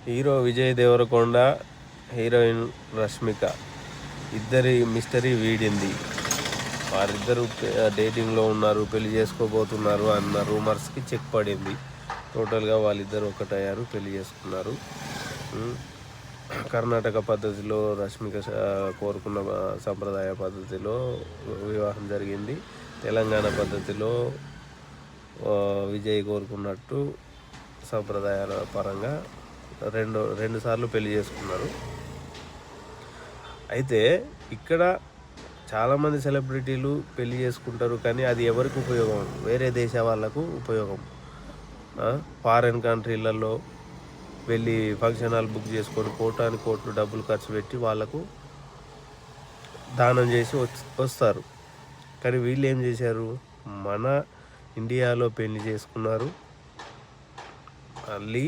Hero Vijay Devarakonda, heroine Rashmika ఇద్దరి mystery వీడింది. వారిద్దరూ డేటింగ్లో ఉన్నారు, పెళ్లి చేసుకోబోతున్నారు అన్న రూమర్స్కి చెక్ పడింది. టోటల్గా వాళ్ళిద్దరు ఒకటయ్యారు, పెళ్లి చేసుకున్నారు. కర్ణాటక పద్ధతిలో రష్మిక కోరుకున్న సంప్రదాయ పద్ధతిలో వివాహం జరిగింది. తెలంగాణ పద్ధతిలో విజయ్ కోరుకున్నట్టు సంప్రదాయాల పరంగా రెండు సార్లు పెళ్లి చేసుకున్నారు. అయితే ఇక్కడ చాలామంది సెలబ్రిటీలు పెళ్లి చేసుకుంటారు, కానీ అది ఎవరికి ఉపయోగం? వేరే దేశ వాళ్ళకు ఉపయోగం. ఫారెన్ కంట్రీలలో వెళ్ళి ఫంక్షన్ హాల్ బుక్ చేసుకొని కోట్లు డబ్బులు ఖర్చు పెట్టి వాళ్ళకు దానం చేసి వస్తారు. కానీ వీళ్ళు ఏం చేశారు? మన ఇండియాలో పెళ్లి చేసుకున్నారు. మళ్ళీ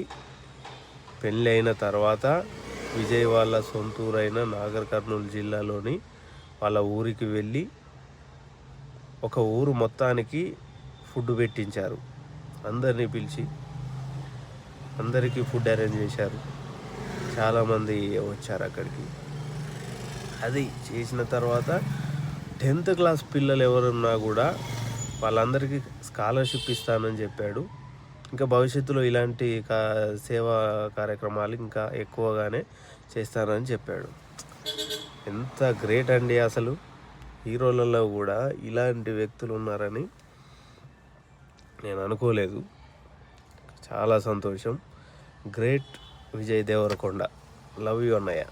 పెళ్ళి అయిన తర్వాత విజయ్ వాళ్ళ సొంతూరైన నాగర్ కర్నూలు జిల్లాలోని వాళ్ళ ఊరికి వెళ్ళి ఒక ఊరు మొత్తానికి ఫుడ్ పెట్టించారు. అందరినీ పిలిచి అందరికీ ఫుడ్ అరేంజ్ చేశారు. చాలామంది వచ్చారు అక్కడికి. అది చేసిన తర్వాత 10th క్లాస్ పిల్లలు ఎవరున్నా కూడా వాళ్ళందరికీ స్కాలర్షిప్ ఇస్తానని చెప్పాడు. ఇంకా భవిష్యత్తులో ఇలాంటి సేవా కార్యక్రమాలు ఇంకా ఎక్కువగానే చేస్తానని చెప్పాడు. ఎంత గ్రేట్ అండి! అసలు హీరోలలో కూడా ఇలాంటి వ్యక్తులు ఉన్నారని నేను అనుకోలేదు. చాలా సంతోషం. Great Vijay Devarakonda. Love you అన్నయ్య.